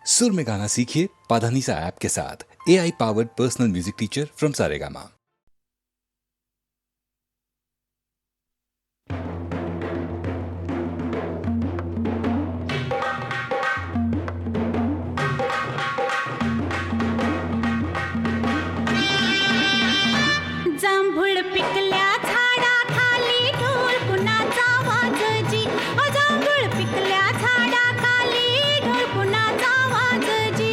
सुर में गाना सीखिए पाधानीसा ऐप के साथ। AI powered personal music teacher from Saregama. जांभूळ पिकल्या झाडाखाली ढोल कुणाचा वाजजी. जांभूळ पिकल्या झाडाखाली ढोल कुणाचा वाजजी.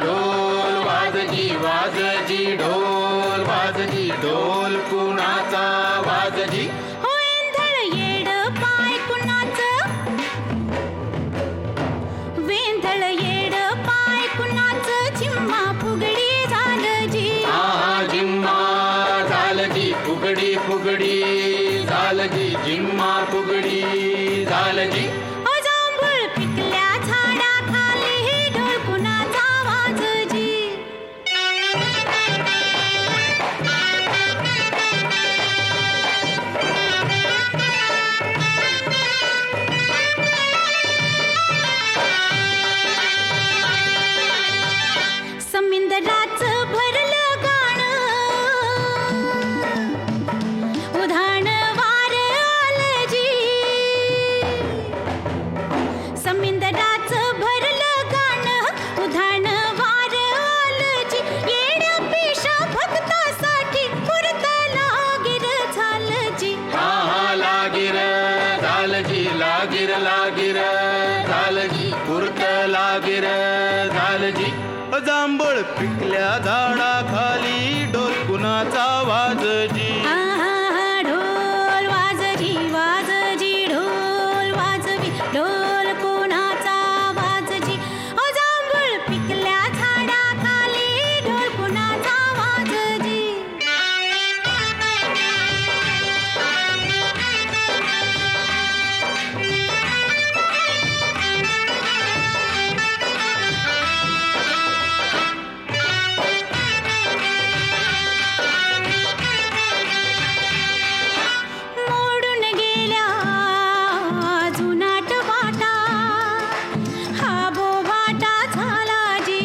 ढोल वाजजी वाजजी ढोल वाजजी ढोल कुणाचा वाजजी. हो वेंधळ येड पाय कुणाचं, वेंधळ येड पाय कुणाचं. झिम्मा फुगडी झालजी. जिम्मा झालजी फुगडी फुगडी झालजी जिम्मा फुगडी झालजी. जांभूळ पिकल्या झाडाखाली ढोल कुणाचा वाजजी. समिंदराचं भरलं गाणं, उधाण वार आलजी. समिंदराचं भरलं गाणं, उधाण वार आलजी. येड्या पेशा भक्तासाठी पुरत लागिर झालजी. लागिर झालजी लागिर लागिर झालजी पुरत लागिर झालजी. जांभळ पिकल्या झाडाखाली ढोल कुणाचा वाजजी. ढोल वाजजी वाजजी ढोल वाजवी ढोल कोणाचा वाजजी. जांभूळ पिकल्या झाडाखाली ढोल कुणाचा वाजजी. मोडून गेल्या जुनाट वाटा, हा बोभाटा झालाजी.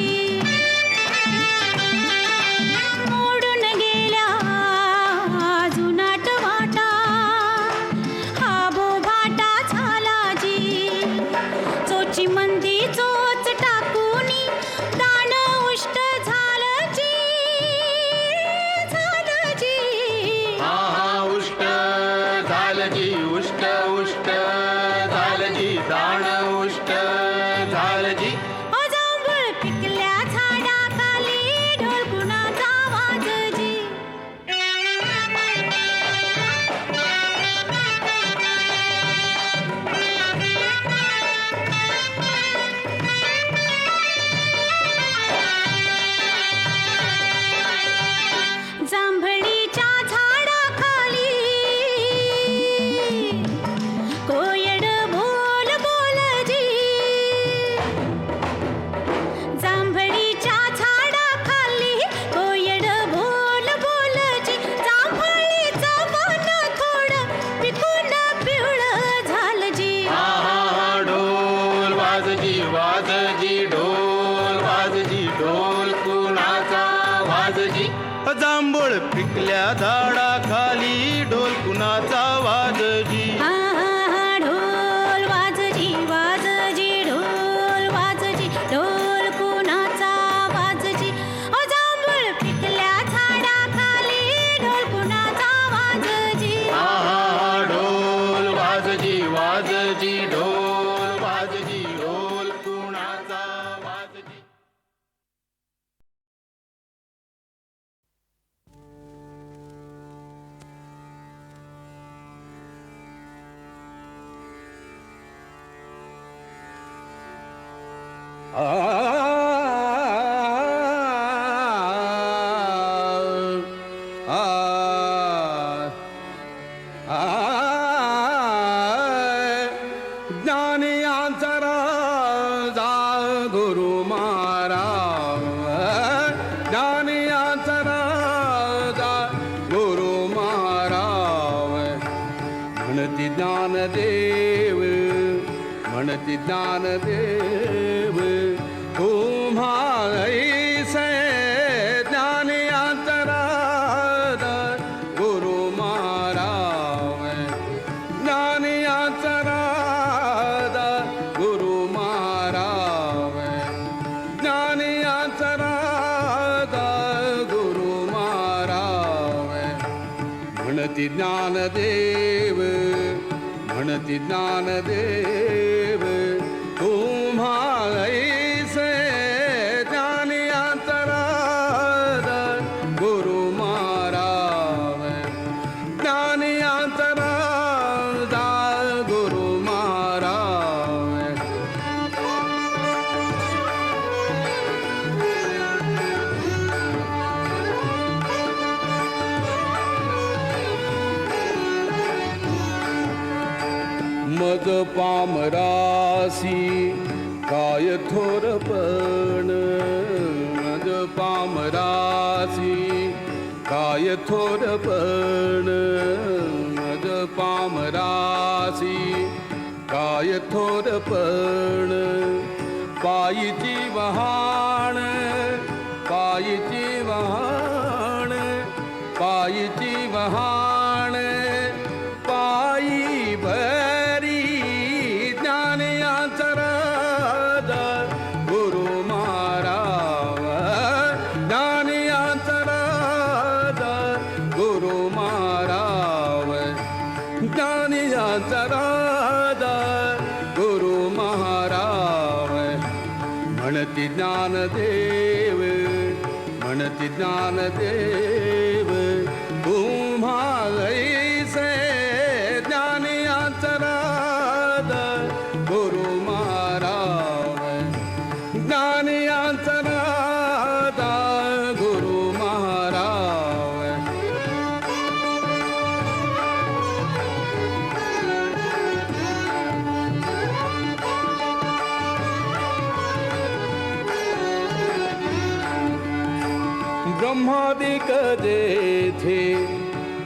मोडून गेल्या जुनाट वाटा, हा बोभाटा झालाजी. चोची मंदी चोच टाकूनी दान उष्ट झालजी. झालजी उष्ट झालजी उष्ट उष्ट झालजी दाण उष्ट झालजी. जांभूळ पिकल्या झाडाखाली ढोल कुणाचा वाजजी. जांभळीच्या झाडाखाली कोयड बोल बोलजी. जांभळीच्या झाडाखाली कोयड बोल बोलजी. जांभळीचं वन थोडं पिकून पिवळं झालजी. ढोल वाजजी वाजजी ढोल वाजजी ढोल कुणाचा वाजजी. जांभूळ पिकल्या झाडाखाली ढोल कुणाचा वाजजी. ढोल वाजजी वाजजी ढोल वाजजी ढोल कुणाचा वाजजी. जांभूळ पिकल्या झाडाखाली ढोल कुणाचा वाजजी. ढोल वाजजी वाजजी ढोल वाजजी ढोल कुणाचा वाजजी. ज्ञानियांचा राजा गुरु महाराज. ज्ञानियांचा राजा गुरु महाराज. म्हणती ज्ञानदेव म्हणती ज्ञानदेव म्हणती ज्ञानदेव, म्हणती ज्ञानदेव, तुम्हा ऐसे ज्ञानी अंतराद गुरु महाराज, ज्ञानी अंतराद गुरु महाराज. मज पामरासी काय थोरपण, मज पामरासी काय थोरपण, मज पामरासी काय थोरपण. पायीची वहाण, पायीची वहाण, पायीची वहाण, पायी भरी ज्ञानी अंतराद गुरु महाराज, ज्ञानी अंतराद गुरु महाराज, ज्ञानी अंतराद गुरु महाराज. म्हणती ज्ञानदेव, म्हणती ज्ञानदेव, तुम्हा ऐसे ज्ञानी अंतराद गुरु महाराज, ज्ञानी अंतराद गुरु महाराज. ब्रह्मादिक जेथे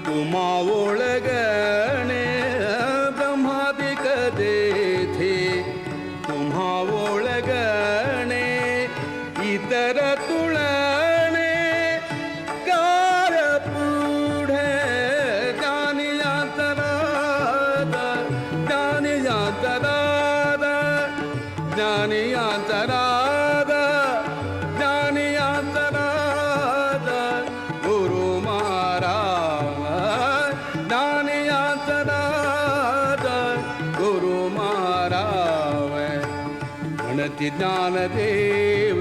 तुम्हा ओळगणे, ब्रह्मादिक जेथे तुम्हा ओळगणे, इतर तुळणे कार पुढे ज्ञानी अंतराद, ज्ञानी अंतराद, ज्ञानी अंतराद, ज्ञानी अंतराद गुरु महाराज, ज्ञानी अंतराद गुरु महाराज. म्हणती ज्ञानदेव,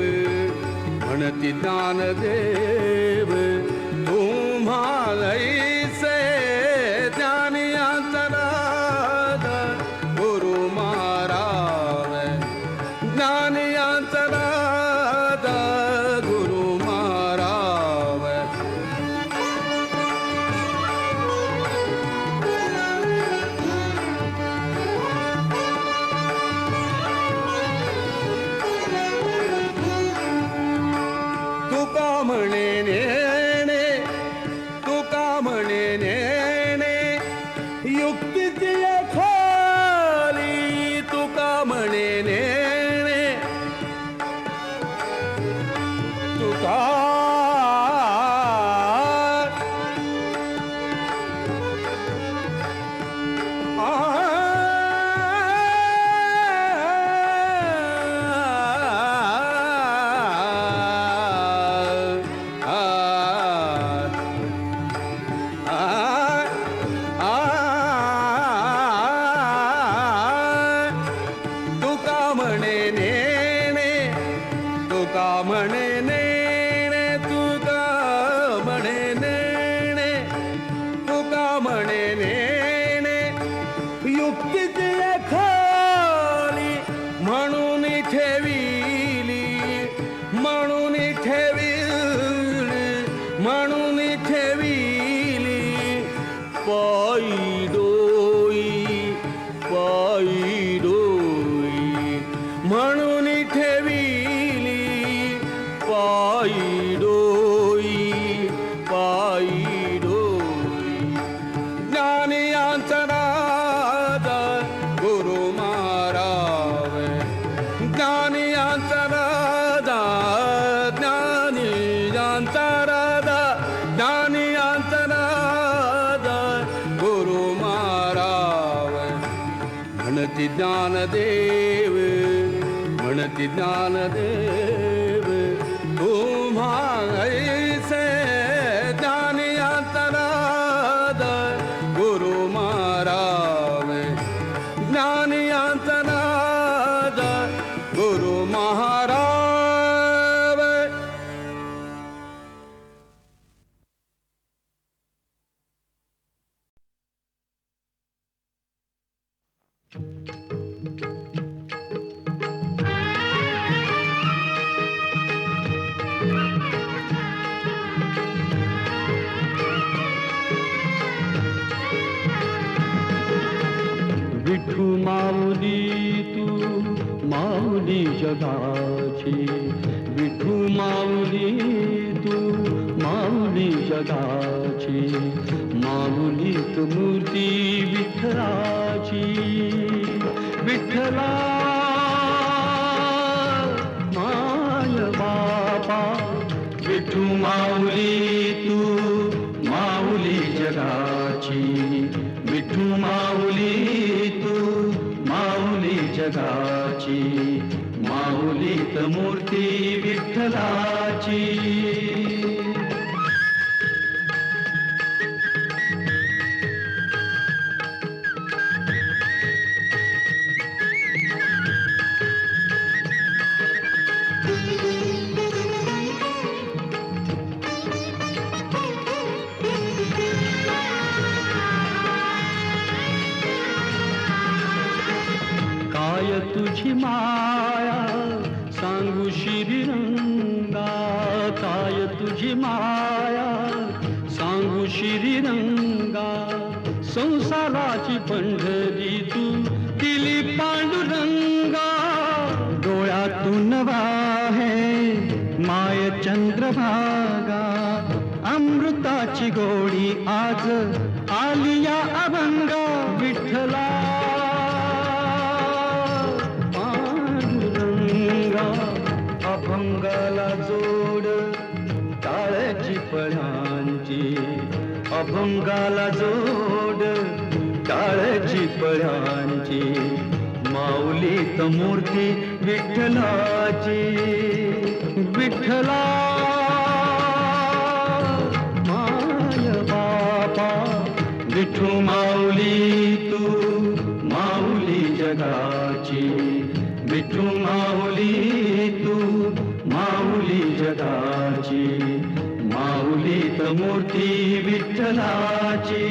म्हणती ज्ञानदेव, तुम्हा ऐसे ज्ञानी अंतराद गुरु महाराज, ज्ञानी अंतराद गुरु महाराज. तुका म्हणे नेणे, तुका म्हणे नेणे, युक्तीची खाली, तुका म्हणे नेणे, तुका तुका म्हणे नेणे, तुका म्हणे नेणे, तुका म्हणे नेणे, तुका म्हणे नेणे, युक्तीची खाली म्हणून ठेविली, म्हणून ठेविली, म्हणून ठेविली, पायी डोई, पायी डोई, म्हणून ठेविली, पायी डोई, पायी डोई. ज्ञानी अंतराद गुरु महाराज, ज्ञानी अंतराद, ज्ञानी अंतराद, ज्ञानी अंतराद गुरु महाराज. म्हणती ज्ञानदेव, म्हणती ज्ञानदेव, तुम्हा ऐसे ज्ञानी अंतराद महाराव. विठू माऊली तू माऊली जगाची, विठू माऊली तू माऊली जगाची, माऊलीत मूर्ती विठ्ठलाची. विठ्ठला माय बापा, विठू माऊली तू माऊली जगाची, विठू माऊली तू माऊली जगाची, माऊलीत मूर्ती विठ्ठलाची. काय तुझी माया सांगू श्रीरंगा, काय तुझी माया सांगू श्रीरंगा. संसाराची पंढरी तू दिली पांडुरंगा, डोळ्यातून वाहे माय चंद्रभागा. अमृताची गोडी आज आली या अभंगा. विठ्ठला अभंगाला जोड टाळ्याची पळ्यांची, अभंगाला जोड टाळ्याची पळ्यांची, माऊलीत मूर्ती विठ्ठलाची. विठ्ठला माय बापा, विठू माऊली तू माऊली जगाची, विठू माऊली तू माऊली जगाची, माऊलीत मूर्ती विठ्ठलाची.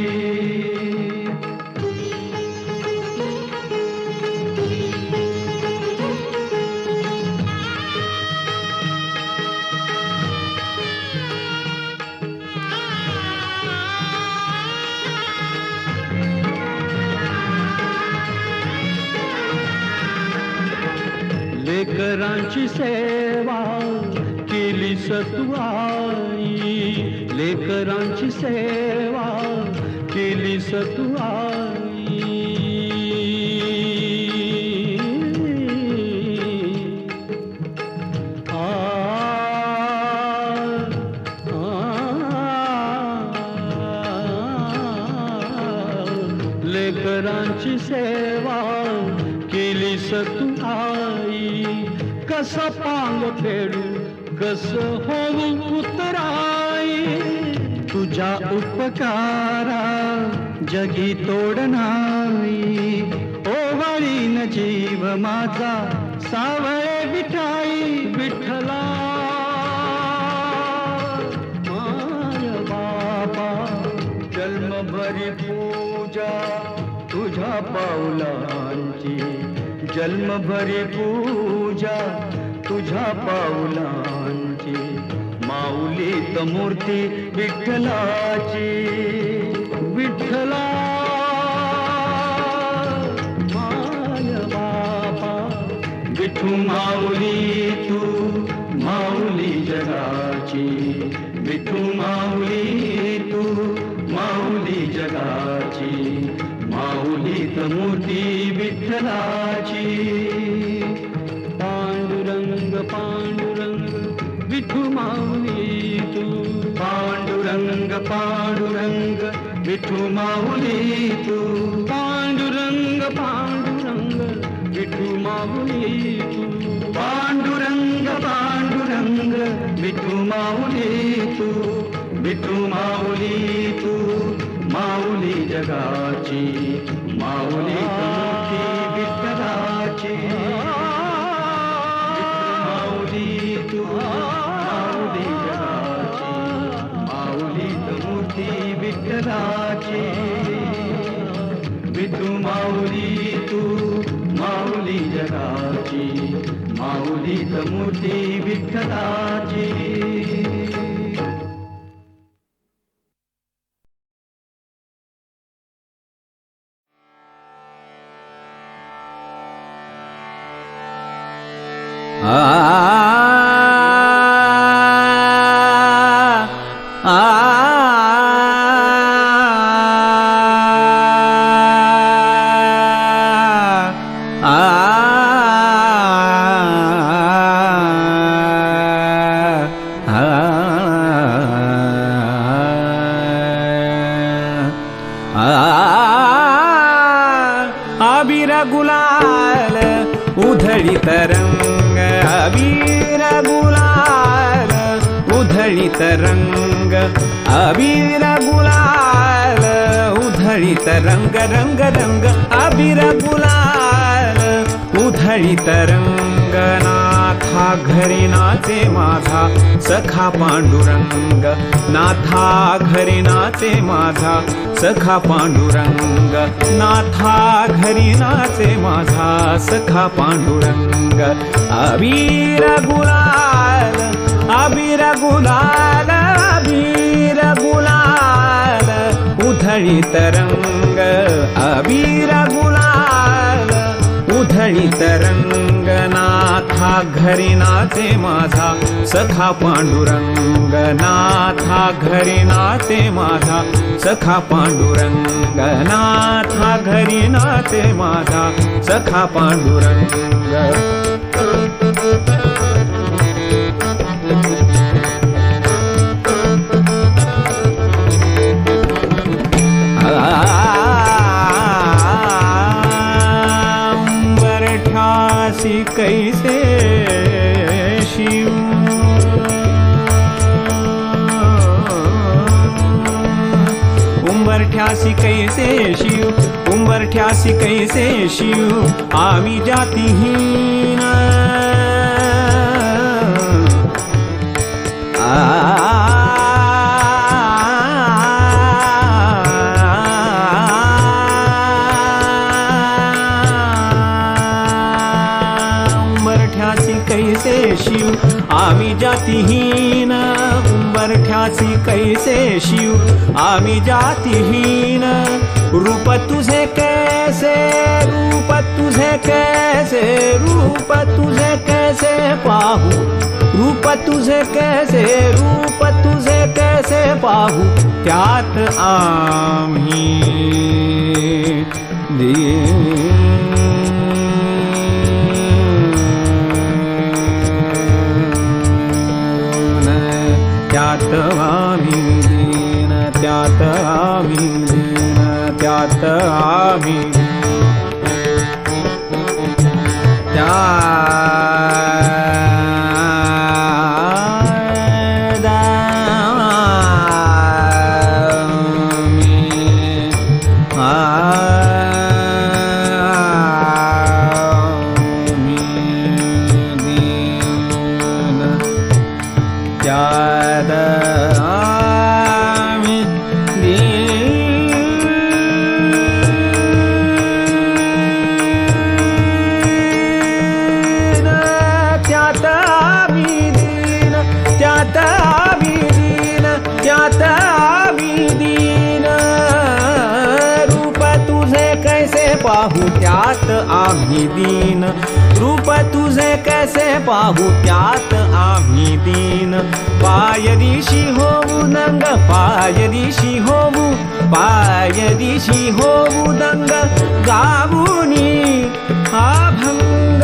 लेकरांची सेवा केली सतुआई, लेकरांची सेवा केली सतुआई. लेकरांची सेवा केली सतुआई. कसा पांग फेडू कस होऊ उतराई, तुझ्या उपकारा जगी तोड नाही. ओवाळीन जीव माझा सावळे विठाई. विठ्ठला माय बापा, जन्मभरी पूजा तुझ्या पाऊलांची, जन्मभरी पूजा तुझ्या पाऊलांची, माऊलीत मूर्ती विठ्ठलाची. विठ्ठला माय बापा, विठू माऊली तू माऊली जगाची, विठू माऊली तू माऊली जगाची, माऊलीत मूर्ती विठ्ठलाची. पांडुरंग पांडुरंग विठू माऊली तू, पांडुरंग पांडुरंग विठू माऊली तू, पांडुरंग पांडुरंग विठू माऊली तू. पांडुरंग पांडुरंग विठू माऊली तू, विठू माऊली तू माऊली जगाची, माऊली मूर्ती विठ्ठलाची. मूर्ती विठ्ठलाची. अबीर गुलाल उधळीत रंग, अबीर गुलाल उधळीत रंग, अबीर गुलाल उधळीत रंग, रंग रंग अबीर गुलाल उधळीत रंग. नाथा घरी नाचे माझा सखा पांडुरंग, नाथा घरी नाचे माझा सखा पांडुरंग, नाथा घरी नाचे माझा सखा पांडुरंग. अबीर गुलाल, अबीर गुलाल, अबीर गुलाल उधळीत रंग, अबीर गुलाल उधळीत रंग. नाथा घरी नाचे माझा सखा पांडुरंग, नाथा घरी नाचे माझा सखा पांडुरंग, नाथा घरी नाचे माझा सखा पांडुरंग. उंबरठ्यासी कैसे शिव, उंबरठ्यासी कैसे शिव, उंबरठ्यासी कैसे शिव आम्ही जातीहीन. कैसे शिव आम्ही जातीहीन, उंबरठ्यासी कैसे शिव आम्ही जातीहीन. रूप तुझे कैसे, रूप तुझे कैसे, रूप तुझे कैसे पाहू, रूप तुझे कैसे, रूप तुझे कैसे पाहू. त्यात आम्ही त्यात आम्ही दीन, त्यात आम्ही दीन, त्यात आम्ही पाहू. त्यात आम्ही दीन, रूप तुझे कैसे पाहू, त्यात आम्ही दीन. पायरीशी होऊ नंग, पायरीशी होऊ, पायरीशी होऊ दंग गाऊनी अभंग.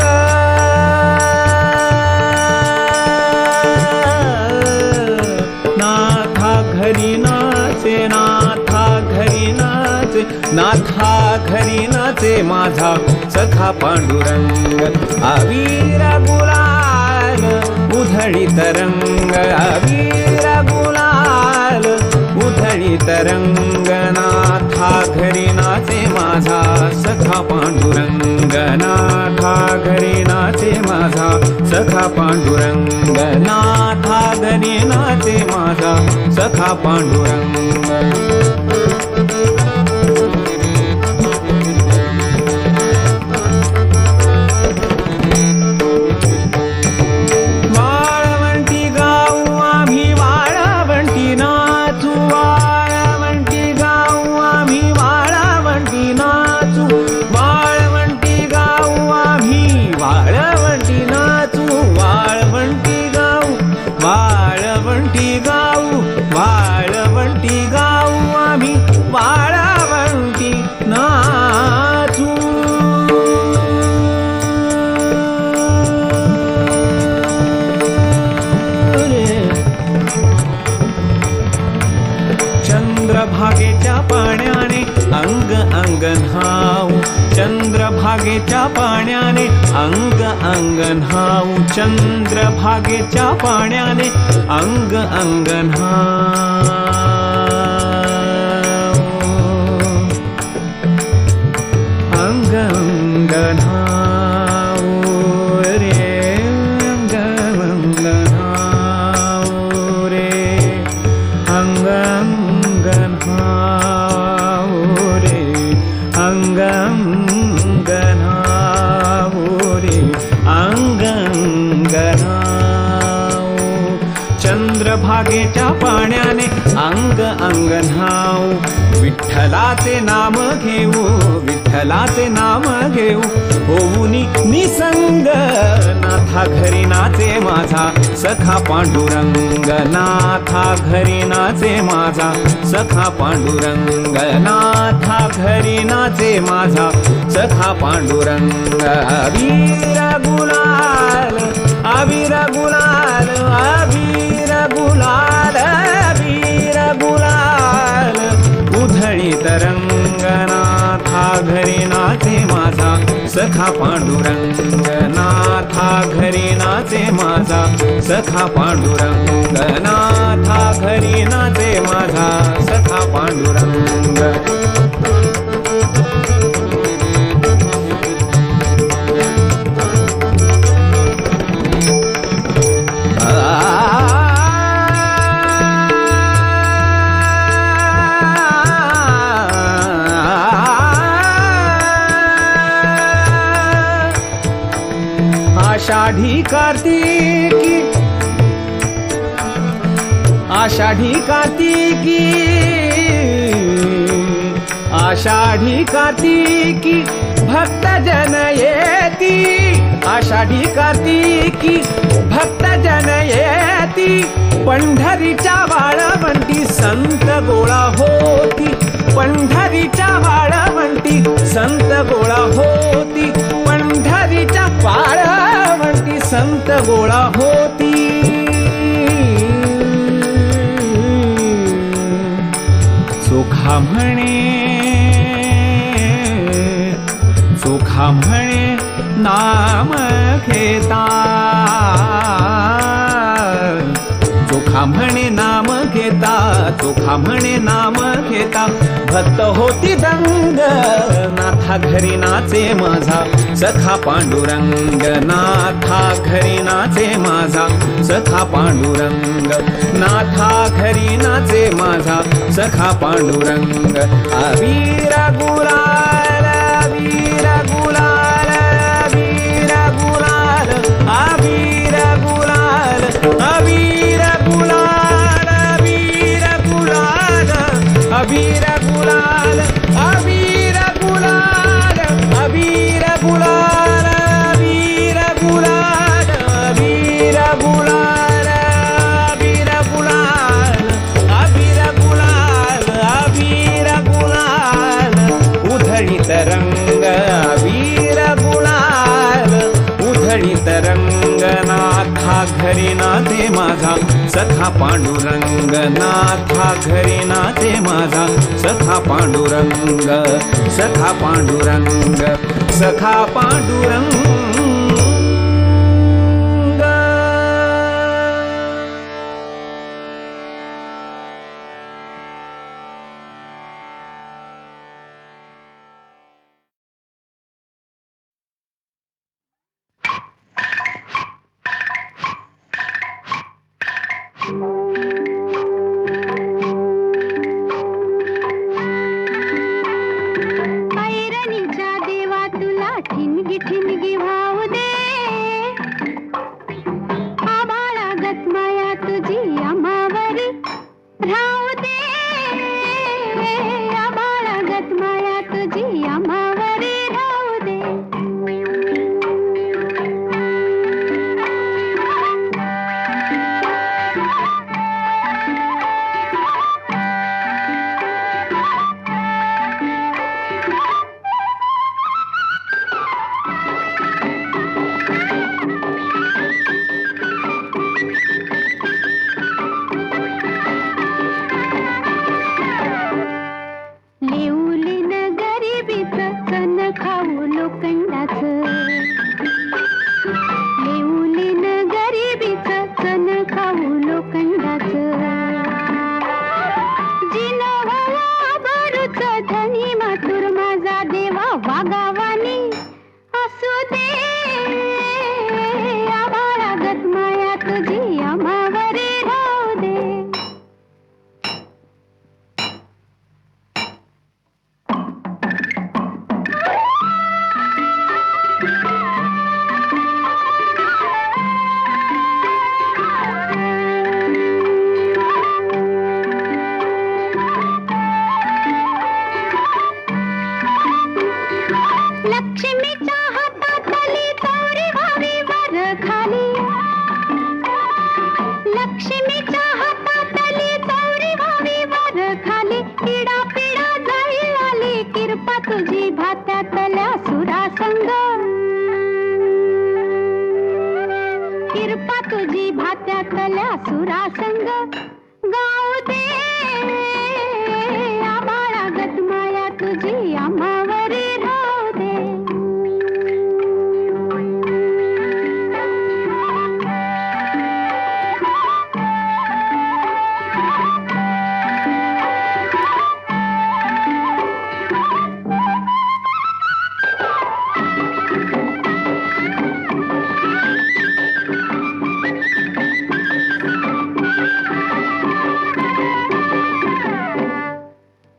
नाथा घरी नाचे, नाथा घरी नाचे, नाथा घरी नाचे माझा सखा पांडुरंग. अबीर गुलाल उधळीत रंग, अबीर गुलाल उधळीत रंग. नाथा घरी नाचे माझा सखा पांडुरंग, नाथा घरी नाचे माझा सखा पांडुरंग, नाथा घरी नाचे माझा सखा पांडुरंग. चंद्रभागेच्या पाण्याने अंग अंग अंग अंग रे अंग अंग रे अंग अंग रे अंग अंग रे अंग अंग चंद्रभागेच्या पाण्याने अंग अंग न्हाऊ विठ्ठलाचे नाम घेऊ विठ्ठलाचे नाम घेऊ होऊनी निसंग नाथा घरी नाचे माझा सखा पांडुरंग नाथा घरी नाचे माझा सखा पांडुरंग नाथा घरी नाचे माझा सखा पांडुरंग अबीर गुलाल अबीर गुलाल अबीर गुलाल अबीर गुलाल उधळी तरंग नाथा घरी नाचे माझा सखा पांडुरंग नाथा घरी नाचे माझा सखा पांडुरंग नाथा घरी नाचे माझा सखा पांडुरंग आषाढी कार्तिकी आषाढी कार्तिकी आषाढी कार्तिकी भक्त जन येती आषाढी कार्तिकी भक्त जन येती पंढरीच्या वाळवंटी संत गोळा होती पंढरीच्या वाळवंटी संत गोळा होती पंढरीच्या वाळवंटी संत गोळा होती चोखा म्हणे नाम घेता चोखा म्हणे नाम घेता चोखा म्हणे नाम घेता भक्त होती दंग नाथा घरी नाचे माझा सखा पांडुरंग नाथा घरी नाचे माझा सखा पांडुरंग नाथा घरी नाचे माझा सखा पांडुरंग अबीर गुलाल अबीर गुलाल अबीर गुलाल अबीर गुलाल अबीर गुलाल अबीर गुलाल अबीर गुलाल अबीर गुलाल अबीर गुलाल अबीर गुलाल अबीर गुलाल अबीर गुलाल अबीर गुलाल अबीर गुलाल उधळी तरंग अबीर गुलाल उधळी तरंग नाथा घरी नाचे माझा सखा पांडुरंग नाथा घरी नाचे माझा सखा पांडुरंग सखा पांडुरंग सखा पांडुरंग ऐरणीच्या देवा तुला ठिणगी ठिणगी वाहू दे आभाळागत माया तुझी आम्हावरी राहू दे आभाळागत माया तुझी आम्हावरी राहू दे तुझी भात्यातल्या सुरासंग गाऊ दे आबाळागत माया तुझी आम्हावरी राहू दे.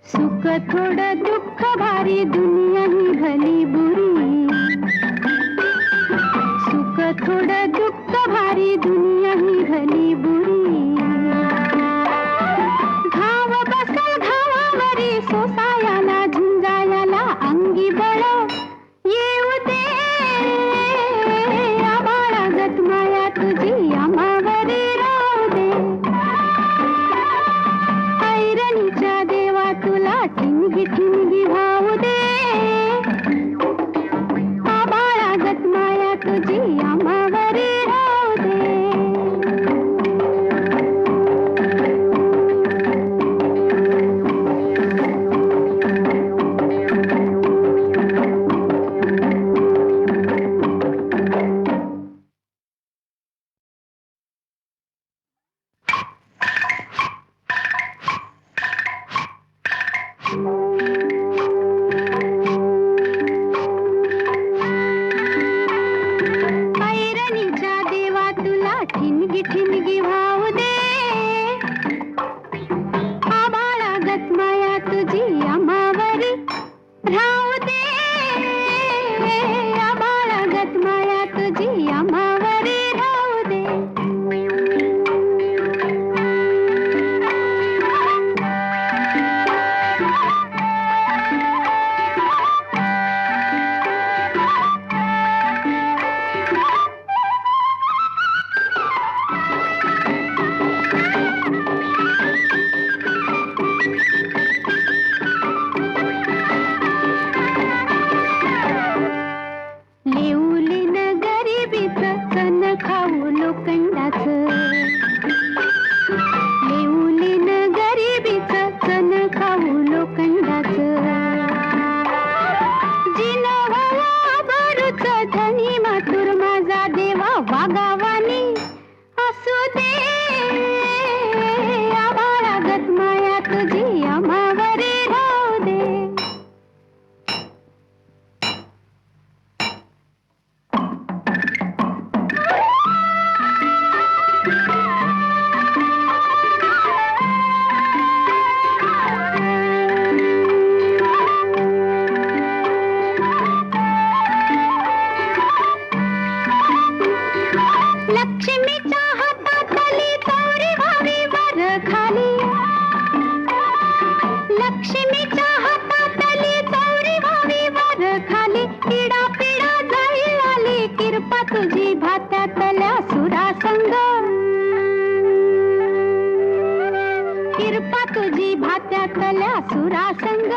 सुख थोडं दुःख भारी दुनिया ही भली बुरी. सुख थोडं दुःख भारी दुनिया ही भली बुरी. घाव बसल घावावरी सोसायाला झुंजायाला अंगी बळ येऊ दे आबाळागत माया तुझी आम्हावरी राहू दे. ऐरणीच्या देवा तुला ठिणगी ठिणगी भाऊ दे आबाळागत माया तुझी आम्हावरी राहू दे. ऐरणीच्या देवा तुला ठिणगी ठिणगी भाऊ दे आबाळागत माया तुझी आम्हावरी राहू दे. आबाळागत माया तुझी आम्हावरी राहू दे. लिवलीन गरिबीचं चण खाऊ लोखंडाचं. लिवलीन गरिबीचं चण खाऊ लोखंडाचं. जिनवला भरूच धनी मातुर माझा देवा वागावानी असू दे आबाळागत माया तुझी आम्हावरी राहू दे. लक्ष्मीच्या हातातली चौरी व्हावी वर खाली. लक्ष्मीच्या हातातली चौरी व्हावी वर खाली. पिढा पिढा जाईल आली किरपा तुझी भात्यातल्या सुरासंग. किरपा तुझी भात्यातल्या सुरासंग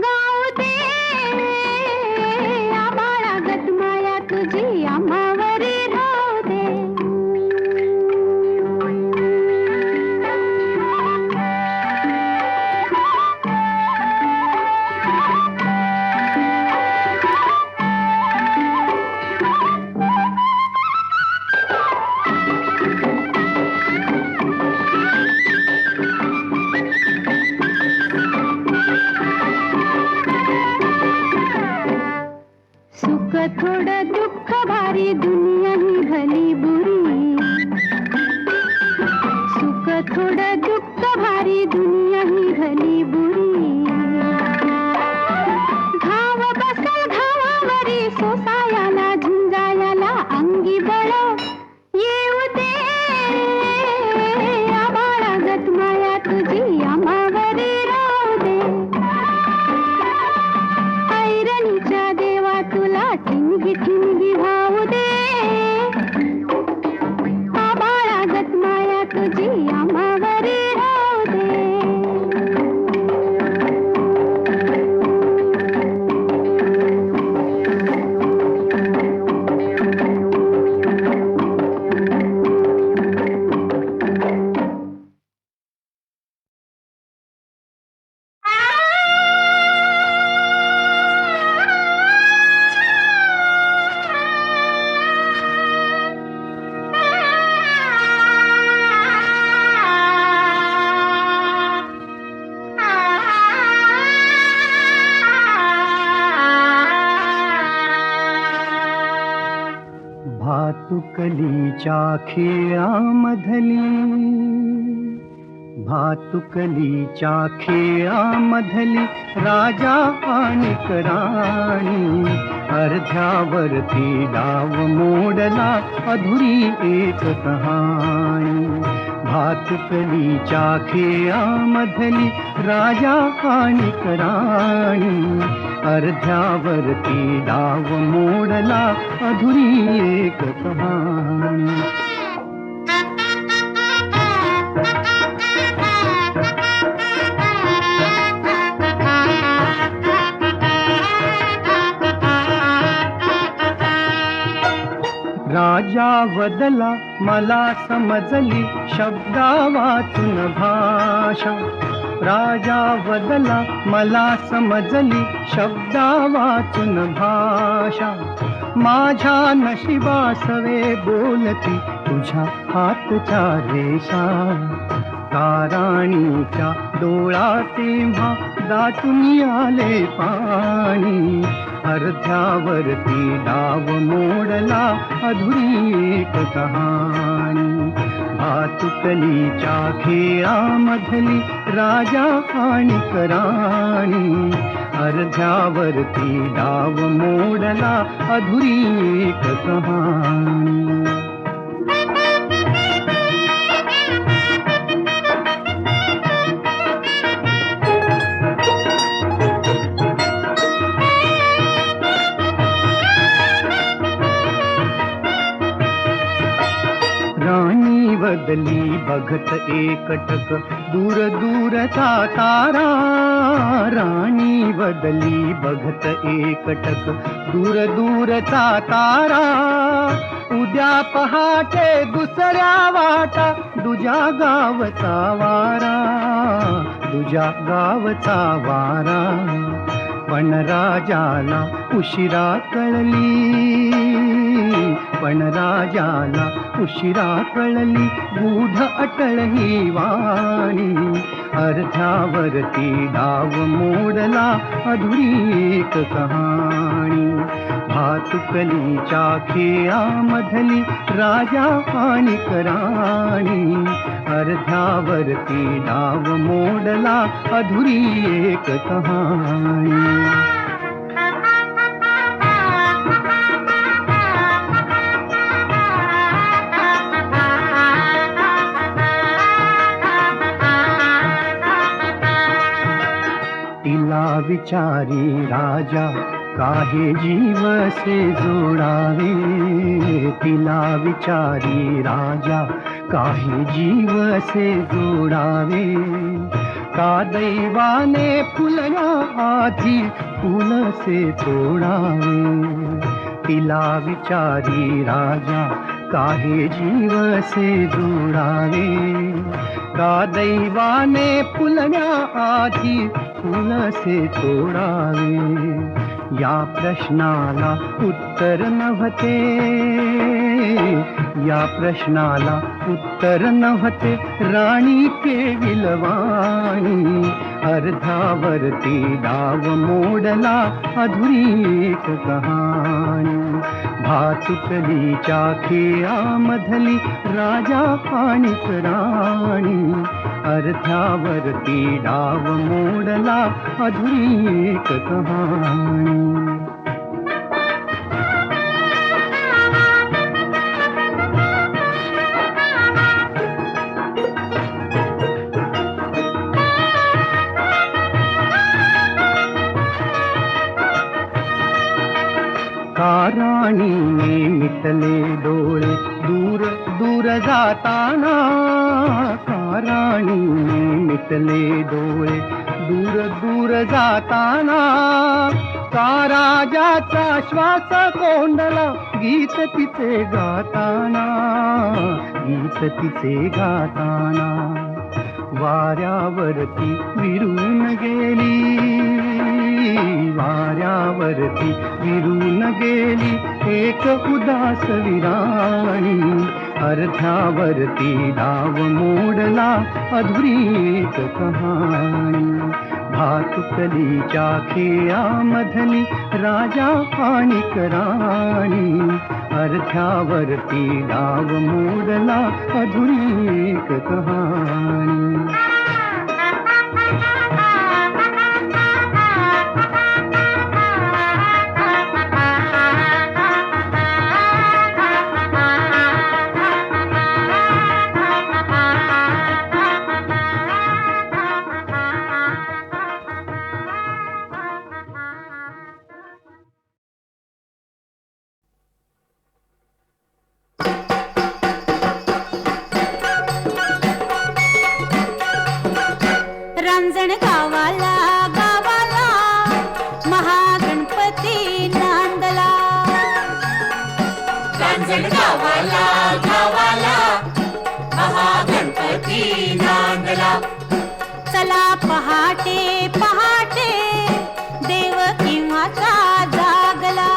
गाऊ दे आबाळागत माया तुझी आम्हावरी राहू दे. भातुकलीच्या खेळामधली भातुकलीच्या खेळामधली राजा आणि राणी अर्ध्यावरती डाव मोडला अधुरी एक कहाणी भातुकलीच्या खेळामधली राजा आणि राणी अर्ध्यावरती डाव मोडला अधुरी एक कहाणी राजा वदला मला समजली शब्दा वाचून भाषा राजा वदला मला समजली शब्दा वाचून भाषा माझ्या नशिबासवे बोलती तुझ्या हातच्या रेषा ताराणीच्या डोळा तेव्हा दाटून आले पाणी अर्ध्यावरती डाव मोडला अधुरी एक कहाणी भातुकलीच्या खेळामधली राजा आणि राणी अर्ध्यावरती डाव मोडला अधुरी एक कहाणी राणी बदली बघत एकटक दूर दूरचा तारा राणी बदली बघत एकटक दूर दूरचा तारा उद्या पहाटे दुसऱ्या वाटा दुजा गावचा वारा दुजा गावचा वारा पण राजाला उशिरा कळली पण राजाला उशिरा कळली गूढ अटळ ही वाणी अर्ध्यावरती डाव मोडला अधुरी एक कहाणी भातुकलीच्या खेळामधली राजा आणि राणी अर्ध्यावरती डाव मोडला अधुरी एक कहाणी तिला विचारी राजा काहे जीव से जोडावे तिला विचारी राजा काहे जीव से जोडावे का दैवाने फुलया आधी फूल से तोडावे तिला विचारी राजा काहे जीव से जोडावे का दैवाने फुलया आधी फूल से तोडावे या प्रश्नाला उत्तर नव्हते या प्रश्नाला उत्तर नव्हते राणी केविलवाणी अर्धावरती डाव मोडला अधुरी एक कहाणी भातुकलीच्या खेळामधली राजा आणि राणी अर्ध्यावरती डाव मोडला अधुरी एक कहाणी राणीने मिटले डोळे दूर दूर जाताना राणीने मिटले डोळे दूर दूर जाताना का राजाचा श्वास कोंडला गीत तिचे गाताना गीत तिचे गाताना वाऱ्यावरती विरून गेली वाऱ्यावरती विरून गेली एक उदास विराणी अर्ध्यावरती डाव मोडला अधुरी एक कहाणी भातुकलीच्या खेळामधली राजा आणि राणी, अर्ध्यावरती डाव मोडला अधुरी एक कहाणी. रांजण गावाला गावाला महागणपती नांदला. रांजण गावाला गावाला महागणपती नांदला. चला पहाटे पहाटे देव केव्हाचा जागला.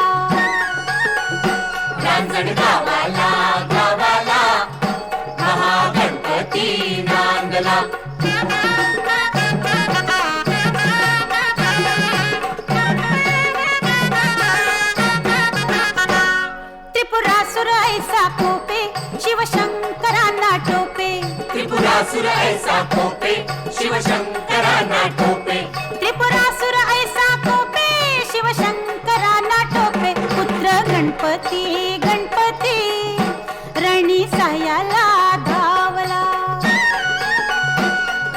रांजण गावाला गावाला महागणपती नांदला. त्रिपुरासुर ऐसा कोपे शिवशंकरांना टोपे. त्रिपुरासुर ऐसा कोपे शिवशंकरांना टोपे. त्रिपुरासुर ऐसा कोपे शिवशंकरांना टोपे. पुत्र गणपती गणपती रणी साह्याला धावला.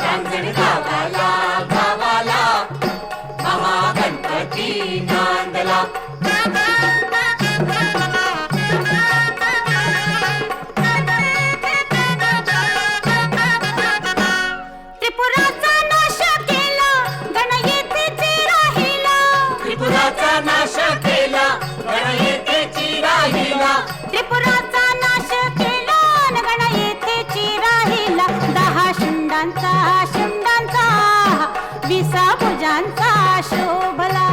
रांजण गावाला गावाला महागणपती नांदला. त्रिपुराचा नाश केला गण येथेची राहिला. त्रिपुराचा नाश केला गण येथेची राहिला. त्रिपुराचा नाश केला गण येथेची राहिला. 10 शुंडांचा शुंडांचा 20 भुजांचा शोभला.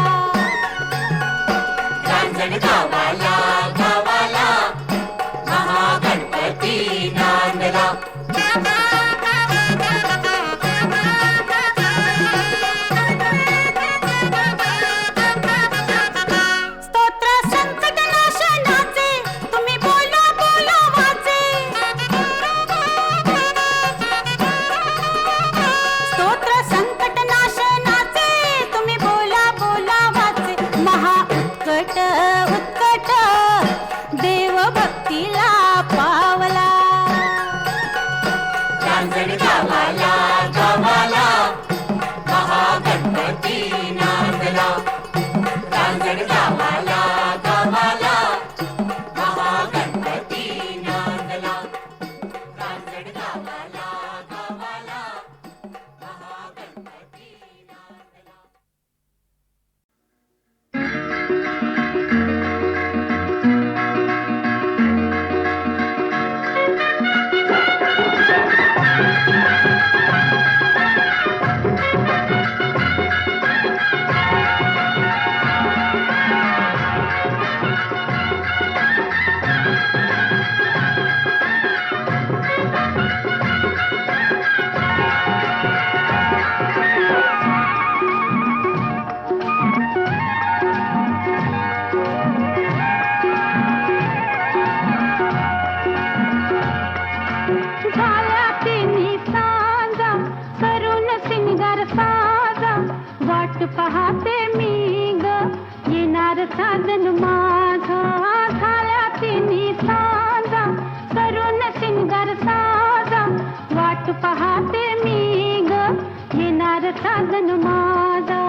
रांजण गावाला गावाला महागणपती नांदला. स्तोत्र संकट नाशनाचे तुम्ही बोला बोला वाचे. स्तोत्र संकट नाशनाचे तुम्ही बोला बोला वाचे. महा उत्कट उत्कट देव भक्तीला पावला. रांजण गावाला गावाला महागणपती नांदला. रांजण गावाला गावाला महागणपती नांदला. रांजण गावाला गावाला महागणपती नांदला. झाल्या तिन्ही सांजा करून सिंगार साजा. वाट पाहते मी ग येणार साजन माझा. झाल्या तिन्ही सांजा करून सिंगार साजा. वाट पाहते मी ग येणार साजन माझा.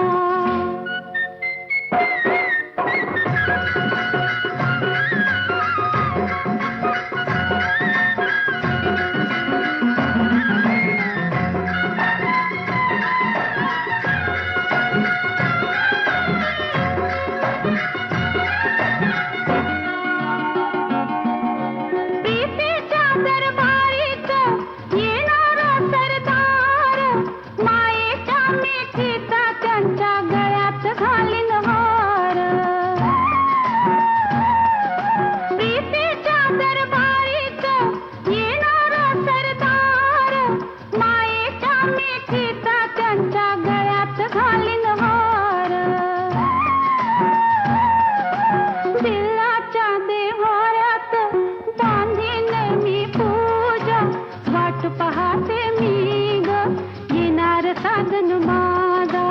साजन माझा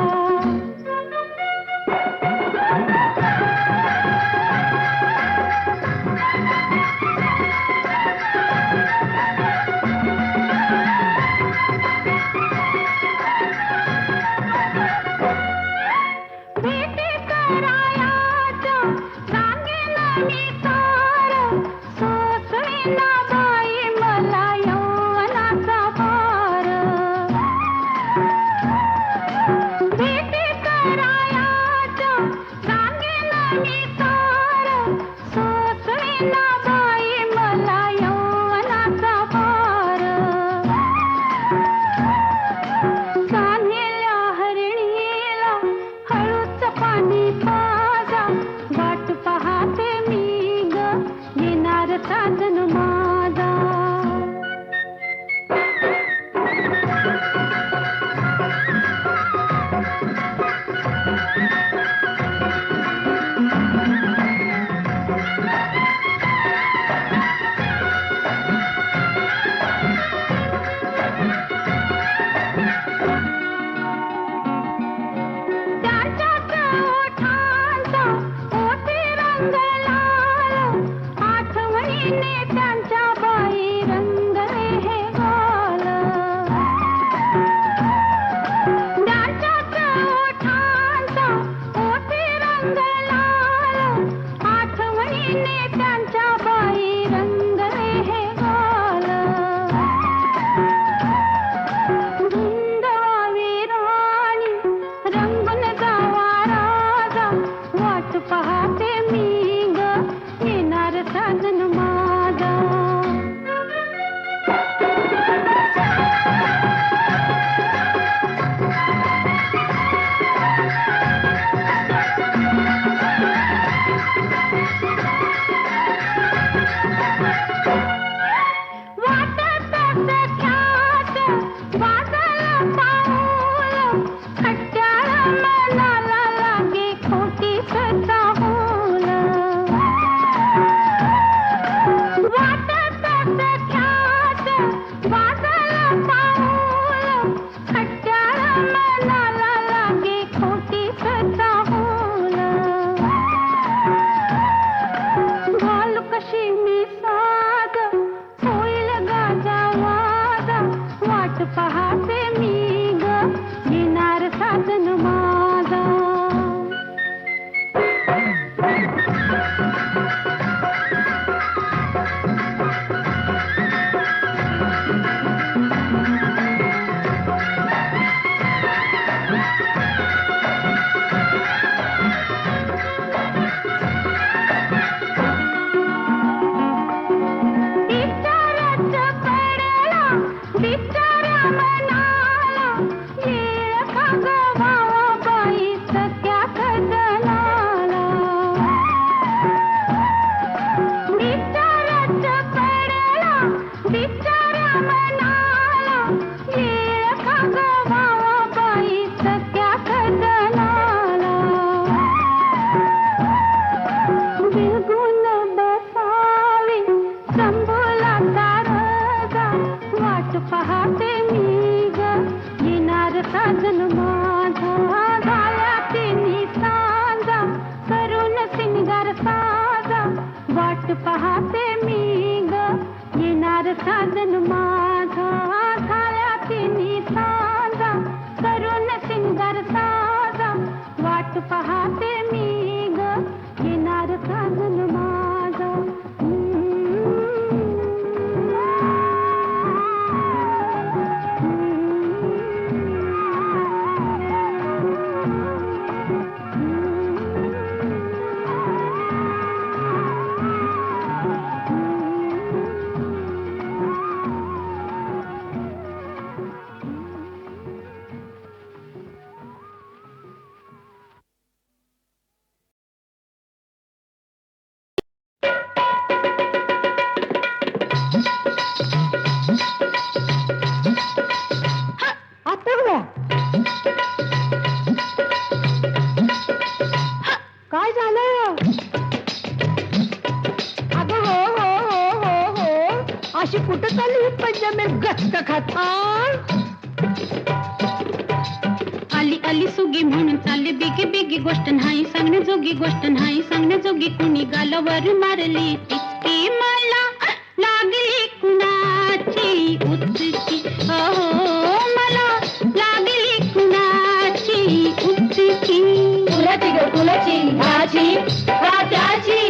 भेटी करायाच्या सांगेल मी सारं सोसळीला बाई मला यौवनाचा भार भेटी करायाच्या सांगेल मी सारं सोसळीला बाई मला यौवनाचा भार कान्हेल्या हरणीला हळूच पाणी पाजा वाट पाहते मी ग येणार साजन माझा त्यांच्याच ओठांचा ओठी रंग लाल आठवणीने त्यांच्या बाई रंगले हे गाल त्यांच्याच ओठांचा ओठी रंग लाल आठवणीने त्यांच्या बाई रंगले हे गाल धुंदवावी राणी रंगून जावा राजा वाट पाहते मी ग येणार साजन माझा वाटत सख्यात वाजल पाऊल खट्याळ मनाला लागे खोटी चाहूल वाटत सख्यात वाजल पाऊल खट्याळ मनाला लागे खोटी चाहूल घालू कशी मी साद होईल गाजा वाजा वाट पाहते मी ग येणार साजन माझा विचारच पडला विचारा मनाला येळ का ग भावा बाई सख्या खजनाला विचारच पडला विचारा मनाला येळ का ग भावा बाई सख्या खजनाला बिलगुन बसावी संभोला तारगा वाट पाहते मी ग येणार साजन माझा झाल्या तिन्ही सांजा करून सिंगार साजा वाट पाहते मी ग येणार साजन माझा झाल्या तिन्ही सांजा करून सिंगार साजा वाट पाहते मी ग येणार साजन माझा अशी कुठं चालली ही पंजाबी गचका खात आली सुगी म्हणून चालली बिगी बिगी, गोष्ट नाही सांगण्याजोगी, गोष्ट नाही सांगण्याजोगी. कुणी गालावर मारली टिचकी, मला लागली कुणाची उचकी. अहो मला लागली कुणाची उचकी. कुणाची ग कुणाची, ह्याची का त्याची?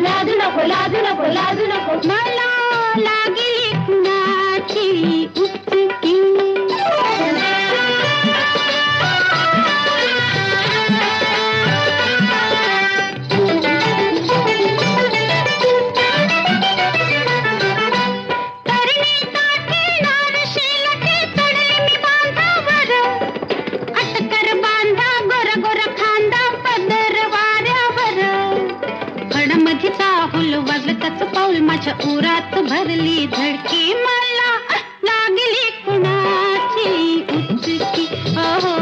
लाजू नको लाजू नको लाजू नको. मला लागली कुणाची उचकी. पाऊल माझ्या उरात भरली धडकी, मला लागली कुणाची उचकी. अहो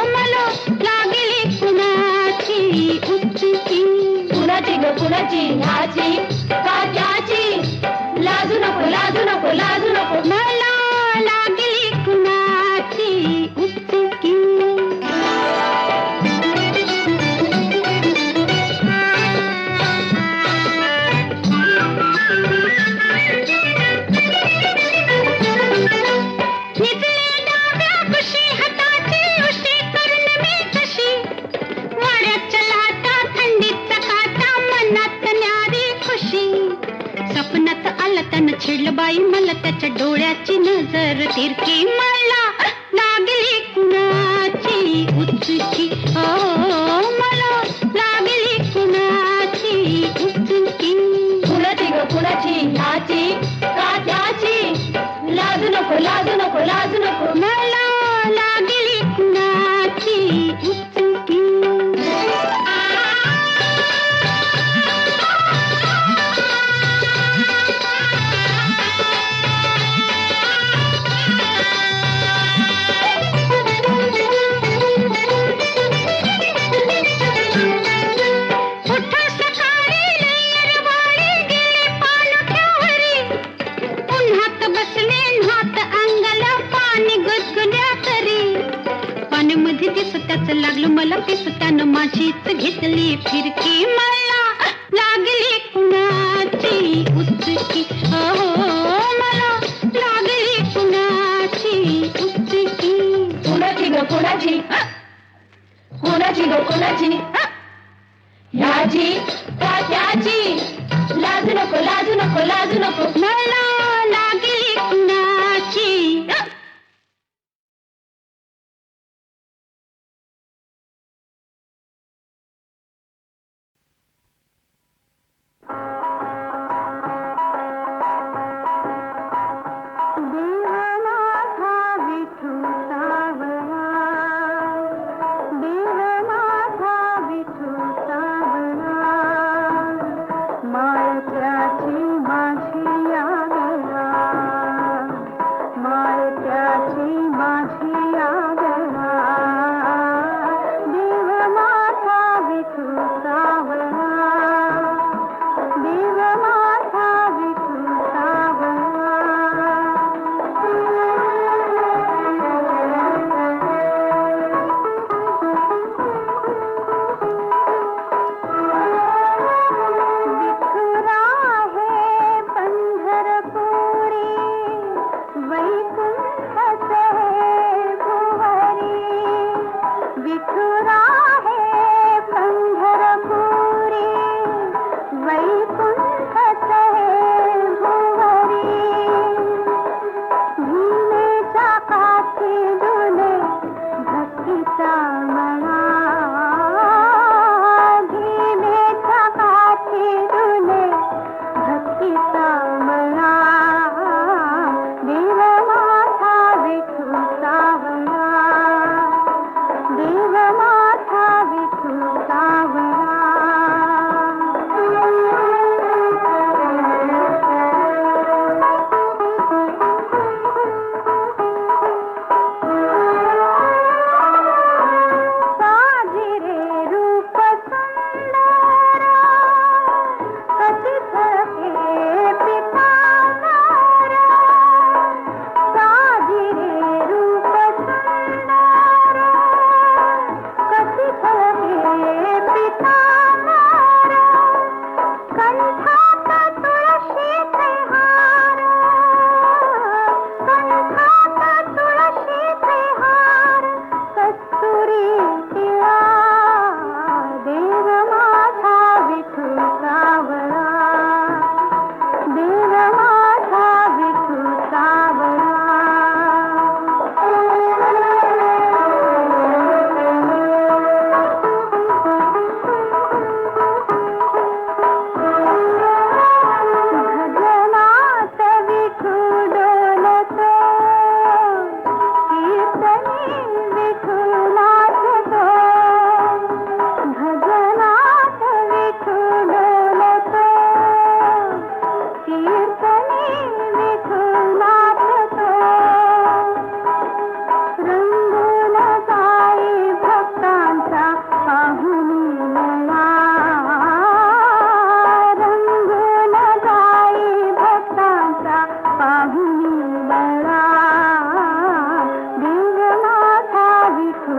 मला लागली कुणाची उचकी. कुणाची ग कुणाची, ह्याची का त्याची? लाजू नको लाजू नको लाजू नको. मला लागली कुणाची उचकी. छिडलं बाई मला त्याच्या डोळ्याची नजर तिरकी, मला लागली कुणाची उचकी. अहो मला लागली कुणाची उचकी. कुणाची ग कुणाची, ह्याची का त्याची? लाजू नको लाजू नको लाजू नको. मला लागली कुणाची उचकी. लागलं मला पिस, त्यानं माझीच घेतली फिरकी, मला लागली कुणाची उचकी. अहो मला लागली कुणाची उचकी. कुणाची ग कुणाची, कुणाची ग कुणाची, ह्याची का त्याची? लाजू नको लाजू नको लाजू नको. मला लागली कुणाची. माय त्याची माझी या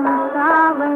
सावन